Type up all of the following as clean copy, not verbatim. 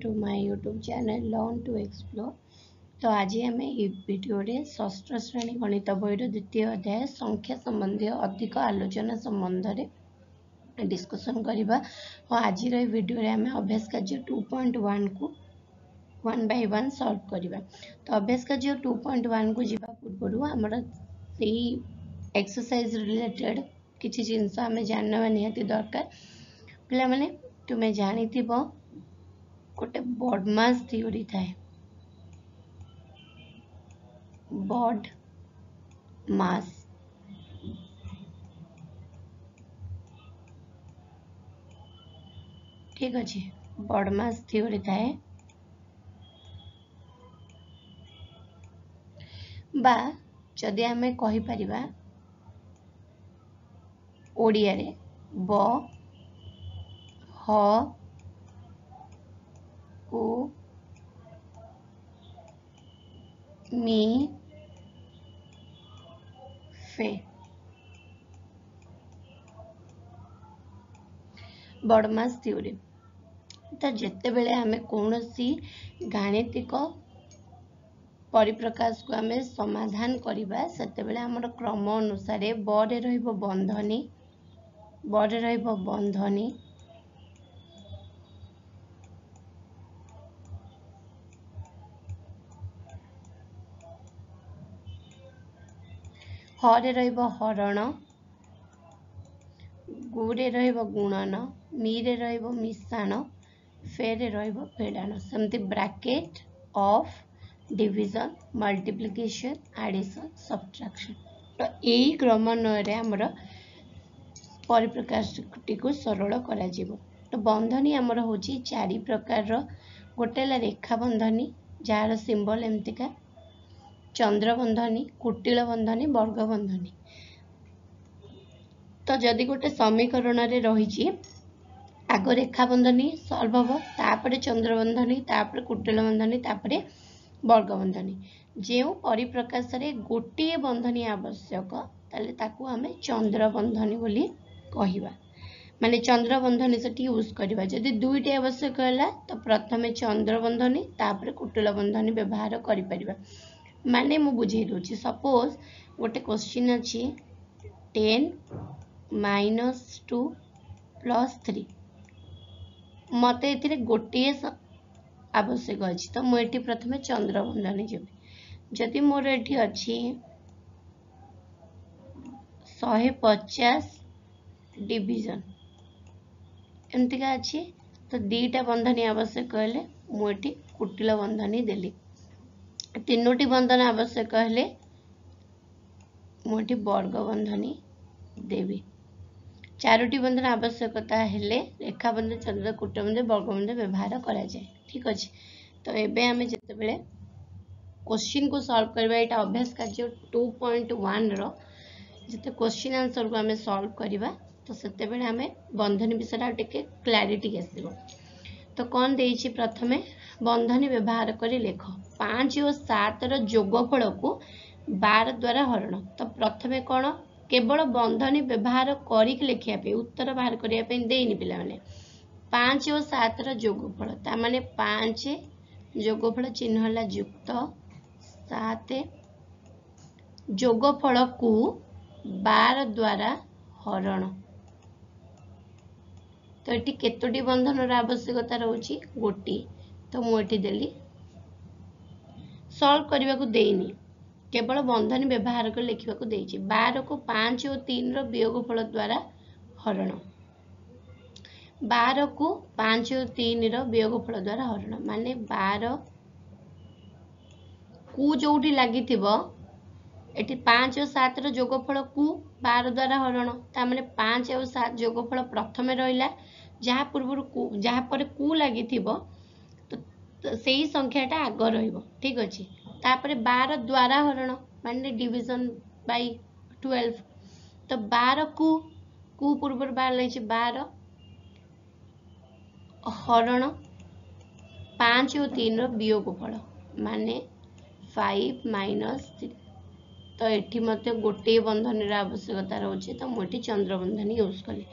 to my YouTube channel Learn to Explore। तो आज आम भिडियो षष्ठ श्रेणी गणित बहीर द्वितीय अध्याय संख्या संबंधी अधिक आलोचना संबंध में डिस्कसन करवा और आज भिडियो आम अभ्यास कार्य 2.1 को 1 by 1 सॉल्व करवा। तो अभ्यास कार्य 2.1 को जीवा पूर्व आमर से एक्सरसाइज रिलेटेड किसी जिनस आम जानवा निहाती दरकार। पिला माने तुम्हें जानी गोटे बॉडमास थ्योरी थाए। बॉड मास ठीक अच्छे बॉडमास थ्योरी थाए बा जदि आमे कहि परिबा ओडिया रे ब ह उ मी फे बॉडमास थ्योरी। तो जिते बेले आमे कौनसी गाणितिक परिप्रकाश को आमे समाधान करिबा सेते बेले हमर क्रम अनुसार बरे रहिबो बंधनी बरे रहिबो बंधनी हरे रहिबो हरण गुरे रहिबो गुणन मीरे रहिबो मिश्रण फेरे रहिबो फेड़ान सेमती bracket of division multiplication addition subtraction. तो यही क्रमान्वय आमर परिप्रकाश टी को सरल करा जीवो। तो बंधनी आमर होची चारि प्रकार गोटेला रेखा बंधनी जार सिंबल एमतिका चंद्र बंधनी कुटिल बंधनी वर्ग बंधनी। तो जदि गोटे समीकरण रे रही आग रेखा बंधनी सॉल्व हम तापर चंद्र बंधनी तापर कुटिल बंधनी तापर वर्ग बंधनी जो परिप्रकाश रे गोटे बंधनी आवश्यक ताले ताकू आमे चंद्र बंधनी बोली कहिबा। माने चंद्र बंधनी सेठी यूज करबा। जदि दुईटी आवश्यक होला तो प्रथमे चंद्र बंधनी तापर कुटिल बंधनी व्यवहार करि परिबा। माने मु बुझे दोची सपोज गोटे क्वेश्चन अछि 10 - 2 + 3 मते एथिरे गोटे आवश्यक अछि तो मु एठी प्रथमे चंद्र बंधनी जेबी। जदि मोर एठी अछि 150 डिवीजन एमतिका अछि तो दीटा बंधनी आवश्यक हेले मु एठी कुटिल बंधनी देली। तीनोटी बंधन आवश्यक हेले मुठी वर्ग बंधनी देवी। चारोटी बंधन आवश्यकता हेले रेखा बंधन चंद्र कुटिल बंधन वर्ग बंधन व्यवहार करा जाए। ठीक अछि। तो एबे हमें जते बेले क्वेश्चन को सॉल्व करबा एटा अभ्यास कार्य 2.1 रो जते क्वेश्चन आंसर को हमें सॉल्व करबा तो सेते बेले हमें बंधन विषय टिके क्लैरिटी आसीबो। तो कौन देइछि प्रथमे बंधनी व्यवहार करी लेख 5 और 7 रो जोगफल को 12 द्वारा हरण। तो प्रथमे कौन केवल बंधनी व्यवहार करी लिखिया पे उत्तर बाहर करिया पे देइनि पिला माने 5 और 7 रो जोगफल ता माने 5 जोगफल चिन्ह हला युक्त 7 जोगफल को 12 द्वारा हरण। तो एटी केतोटी बंधन आवश्यकता रोची गोटी तो मुझे देली सॉल्व करने को देनी केवल बंधन व्यवहार कर लिखा को देइछि। 12 को 5 और 3 रो वियोगफल द्वारा हरण 12 को 5 और 3 रो वियोगफल द्वारा हरण माने 12 को जोटी लागि थिबो एटी 5 और 7 रो जोगफल को 12 द्वारा हरण ता माने 5 और 7 जोगफल प्रथमे रहिला जहाँ पूर्व को जहाँ पर को लागि थिबो तो सही संख्याटा आग रहिबो। ठीक अछि। तापरे 12 द्वारा हरण माने डिवीजन बाय 12 तो 12 को पूर्व 12 लैछि 12 हरण 5 और 3 रो वियोगफल माने 5 - 3 तो एठी मते गोटे बंधन रा आवश्यकता रहउछि तो मोटी चंद्र बंधनी यूज कली।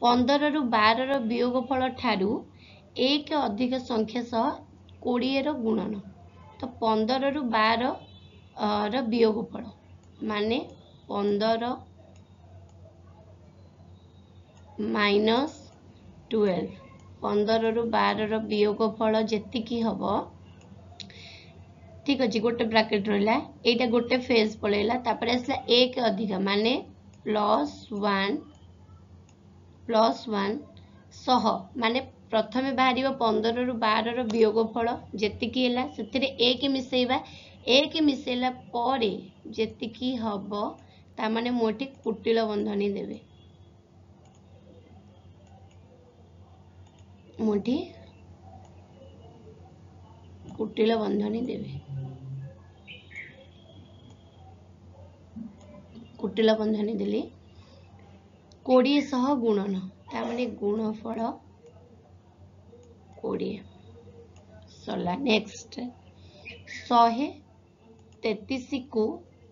15 रु 12 रो वियोगफल ठारू एक अधिक संख्या सह 20 रो गुणन। तो 15 रु 12 रो वियोगफल माने 15 माइनस 12। 15 रु 12 रो वियोगफल जेतिकी हबो ठीक अच्छे गोटे ब्राकेट रहा यहाँ गोटे फेज पलैला तापर आसला एक अधिक माने +1 सह माने प्रथमे बाहर 15 रु 12 रो वियोगफल जेतिकी हैला सेतिरे एक मिसेइबा एक मिसेला परे जेतिकी हबो ता माने मोठी कुटिल बंधनी देबे मोठी कुटिल बंधनी देबे कुटिल बंधनी देली 20 सह गुणन तामाने गुणफल 20 सरला। नेक्स्ट 133 को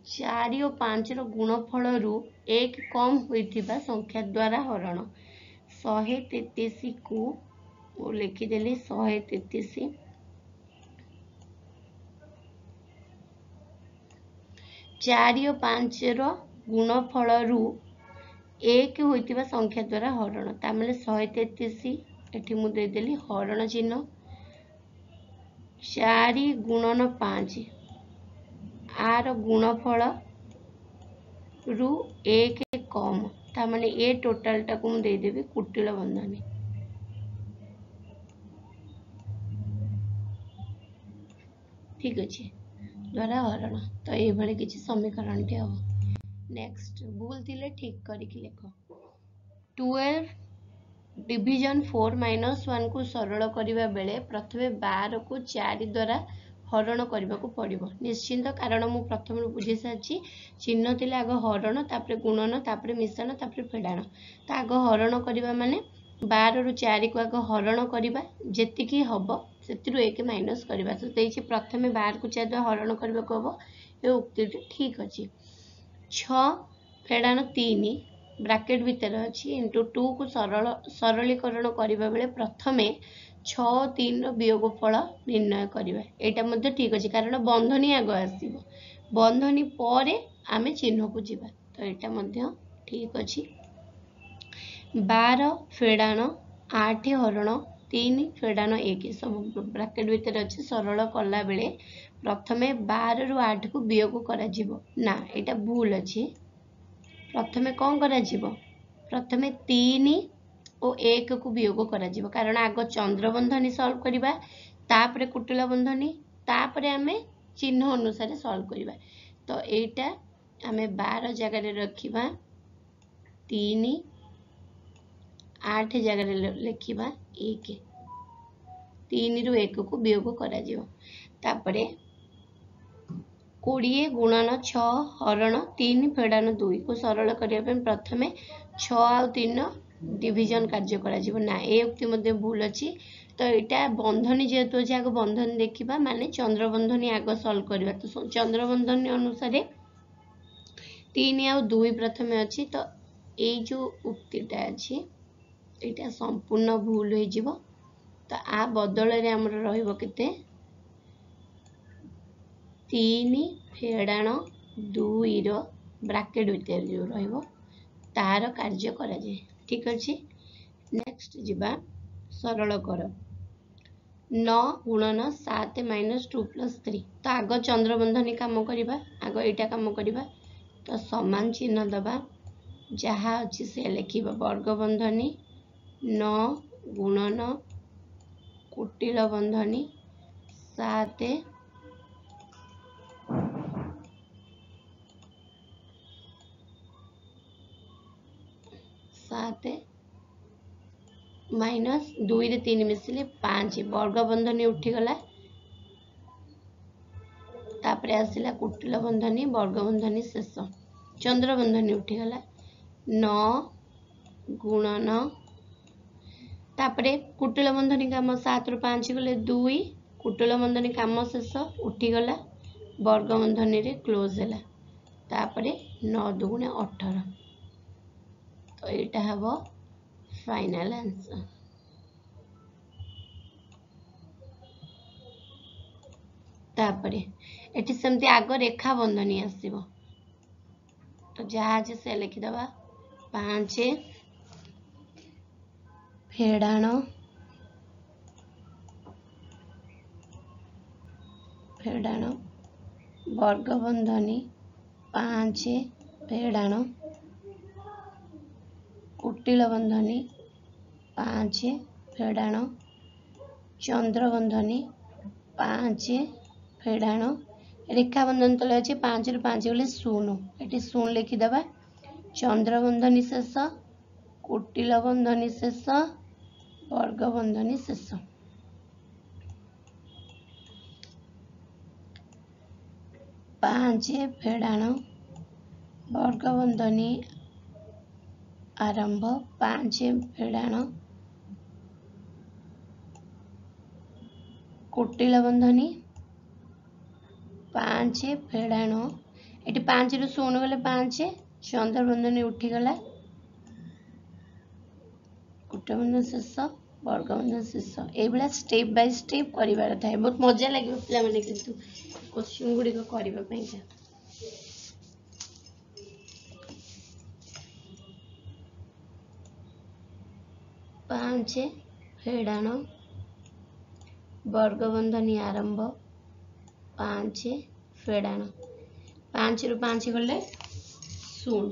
4 और 5 रो गुणफल रु एक कम होइथिबा संख्या द्वारा हरण। 133 को लिखिदेली 133 4 और 5 रो गुणफल रु एक होइतिबा संख्या द्वारा हरण तामेले 133 एठी मु दे देली हरण चिन्ह 4 गुणन 5 आर गुणफल रु एक कम तामाने ए टोटाल टाको मु दे देबी कुटिल बंधनी ठीक अच्छे द्वारा हरण। तो ये भले किसी समीकरण टे हम नेक्स्ट भूल थिले ठीक करिक लेख 12 डिवीजन 4 माइनस 1 को सरल करिबा बेले प्रथमे 12 को 4 द्वारा हरण करने को पड़ो निश्चिंत कारण मु प्रथम बुझे सारी चिन्ह थिले आग हरण तापर गुणन तापर मिश्रण तापर फेड़ाण तो आग हरण करबा माने 12 रु 4 को आग हरण करबा जेतिकी हबो सेतिरु एक माइनस करबा तो देछि प्रथमे 12 को 4 द्वारा हरण करबा को हबो ए उक्ति ठीक अछि 6 फेड़ाण 3 ब्रैकेट भीतर अच्छी इंटू 2 को सरलीकरण करबा बेले प्रथमे 6 3 रो वियोगफल निर्णय करबा एटा मध्ये ठीक अछि कारण बंधनी आग आसीबो बंधनी परे आमे चिन्ह को जिबा तो एटा मध्ये ठीक अछि 12 फेड़ाण 8 हरण 3 फेड़ाण 1 सब ब्रैकेट भीतर अच्छी सरल कला बेले प्रथमे 12 रु 8 को वियोग करा जिवो ना एटा भूल अछि प्रथमे कौन करा जिवो प्रथमे 3 और 1 को वियोग करा जिवो कारण आग चंद्रबंधनी सॉल्व करिबा तापरे कुटिल बंधनी तापरे आमे चिन्ह अनुसार सॉल्व करिबा तो एटा आमे 12 जगह रे रखिबा 3 8 जगह रे लिखिबा 1 3 रु 1 को वियोग करा जिवो तापरे 20 गुणन 6 हरण 3 फेड़ाण 2 को सरल करने प्रथमे 6 आउ 3 डिवीजन कार्य करा जिवो ना ए उक्ति मध्ये भूल अछि तो एटा बंधनी जेहेतु अछि आग बंधनी देखिबा माने चंद्रबंधनी आग सॉल्व करबा तो चंद्रबंधनी अनुसार 3 आउ 2 प्रथमे अछि तो ए जो उक्तिटा अछि एटा संपूर्ण भूल होई जिवो तो आ बदल रे हमर रहिबो केते 3 फेड़ाण 2 रो ब्रैकेट भीतर जो रहिबो तार कार्य करा जाय ठीक अछि। नेक्स्ट जिबा सरल कर 9 गुणन 7 माइनस 2 प्लस 3 तो आग चंद्रबंधनी काम करिबा आग एटा काम करिबा तो समान चिन्ह दबा जहा अछि से लिखिबा वर्ग बंधनी 9 गुणन कुटिल बंधनी 7 माइनस 2 रे 3 मिसले 5 वर्ग बंधनी उठी गला तापरे आसिला कुटिल बंधनी वर्ग बंधनी शेष चंद्र बंधनी उठी गला 9 गुणन तापरे कुटिल बंधनी काम 7 रु 5 गले 2 कुटिल बंधनी काम शेष उठी गला वर्ग बंधनी रे क्लोज हैला तापरे 9 दुगुणे 18 तो एटा हबो फाइनल आंसर। तापरे एटी सेमती आग रेखा बंधनी आसीबो तो जहाँ आज से लिखिदबा 5 फेड़ाण फेड़ाण वर्ग बंधनी 5 फेड़ाण कुटिल बंधनी 5 फेड़ाण चंद्र बंधनी 5 फेड़ाण रेखा बंधन तले अच्छे 5 रु 5 गले 0 ये 0 लिखिदबा चंद्र बंधनी शेष कुटिल बंधनी शेष वर्ग बंधनी शेष 5 फेड़ाण वर्ग बंधनी आरंभ 5 फेड़ाण कुटिल बंधनी 5 फेड़ाण ये 5 रु 0 गले 5 चंद्र बंधनी उठीगला कुटिल बंधन शेष वर्ग बंधन शेष ये स्टेप बाय स्टेप कर था बहुत मजा लगे पे किंतु क्वेश्चन गुड़िक करने 5 फेड़ाण वर्ग बंधनी आरंभ 5 फेड़ाण 5 रु 5 गले 0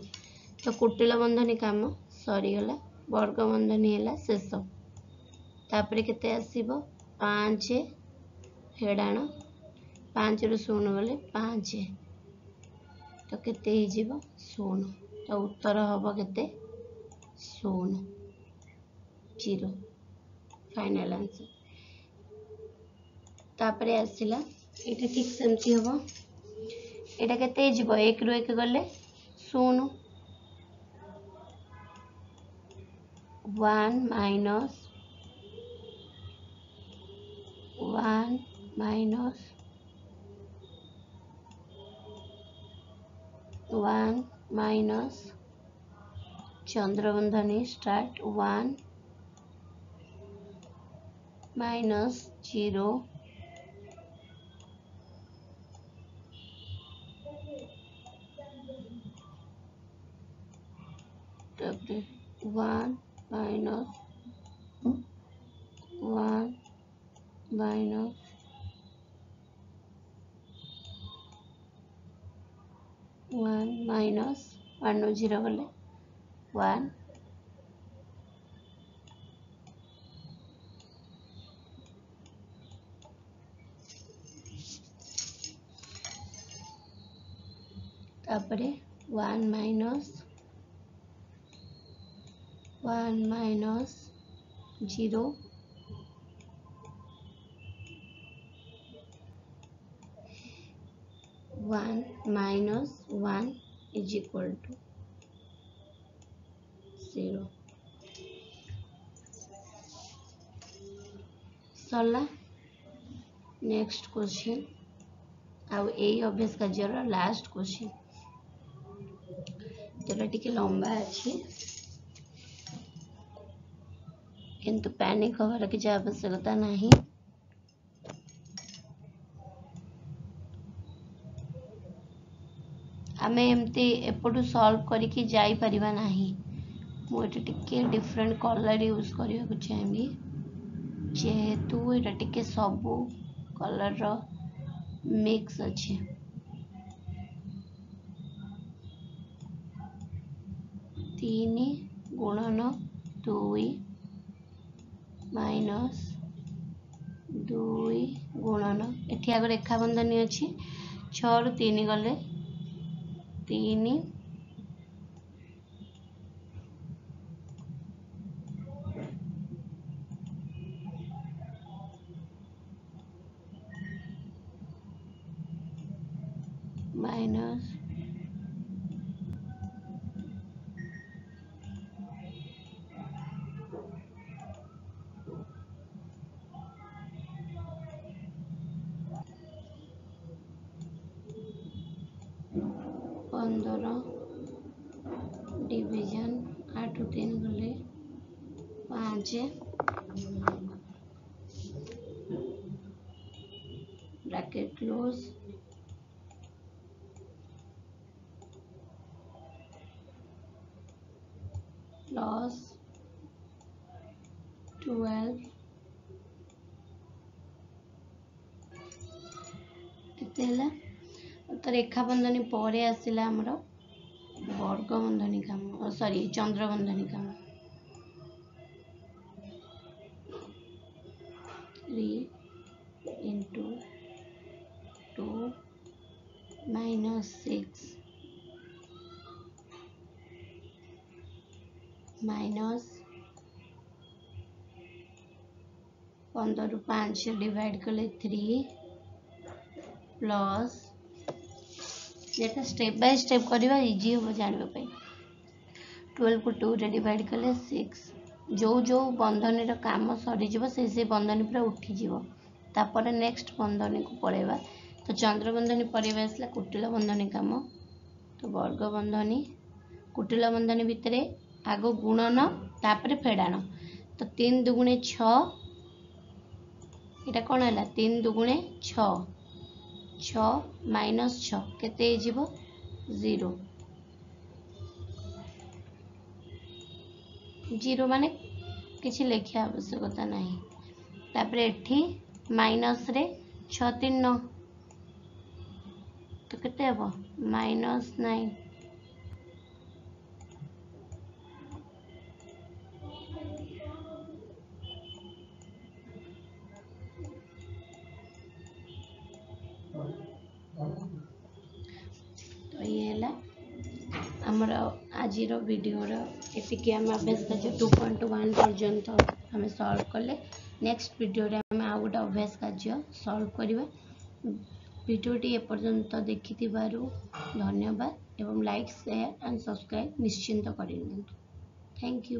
तो कुटिल बंधनी काम सरीगला वर्ग बंधनी है शेष तापर केते आसीबो 5 फेड़ाण 5 रु 0 गले 5 तो केते ही जीवो 0 तो उत्तर हबो केते 0 0 फाइनल आंसर तापर आसिला एटा ठीक सेमती हबो एटा केते जीवो 1 रु 1 गले 0 1 माइनस 1 माइनस 1 माइनस चंद्रबंधनी start 1 minus 0 1 minus 1 minus 1 minus 1 नु 0 गले 1 तापरे 1 minus 0 1 minus 1 is equal to 0 सरला नेक्स्ट क्वेश्चन आउ यही अभ्यास कार्य लास्ट क्वेश्चन जोटा टिके लंबा अच्छी किंतु पैनिक हबार किसी आवश्यकता नहीं आमे एमती एपटू सॉल्व करके जाई परिबा नहीं मुझे टिके डिफरेंट कलर यूज करने को चाहिए जेहेतु एटा टिके सबू कलर रो मिक्स अच्छे 3 गुणन 2 माइनस 2 गुणन एठी आगे रेखा बंधनी अच्छी 6 रु 3 गले 3 माइनस 15 डिवीजन 8 रु 3 गले 5 ब्रैकेट ब्रैकेट क्लोज प्लस 12 केते हला तो रेखा बंधनी परे आसिला हमर वर्ग बंधनी काम सॉरी चंद्र बंधनी काम 3 into 2 minus 6 minus 15 रु 5 डिवाइड कले 3 प्लस जेटा स्टेप बाय स्टेप करवा इजी हम जानवा पे 12 को 2 रे डिवाइड कले 6 जो जो बंधनी रो काम सरी जीवो से बंधनी पूरा उठी जीवो तापर नेक्स्ट बंधनी को पळेबा तो चंद्र बंधनी पळेबा आसला कुटिल बंधनी काम तो वर्ग बंधनी कुटिल बंधनी भितरे आगो गुणन तापर फेडान तो 3 दुगुणे 6 एटा कोन हला 3 दुगुणे 6 6 माइनस 6 केते जीवो 0 0 माने किछि लेखिया आवश्यकता नाही तापर एठी माइनस रे 6 3 9 तो केते हबो -9 तो ये है आमर आज वीडियो एतिकी आम अभ्यास कार्य 2.1 पर्यंत आम सॉल्व कले नेक्स्ट वीडियो रे आम आ गोटे अभ्यास कार्य सॉल्व करवा वीडियोटी एपर्यंत देखि धन्यवाद एवं लाइक शेयर एंड सब्सक्राइब निश्चिंत कर थैंक यू।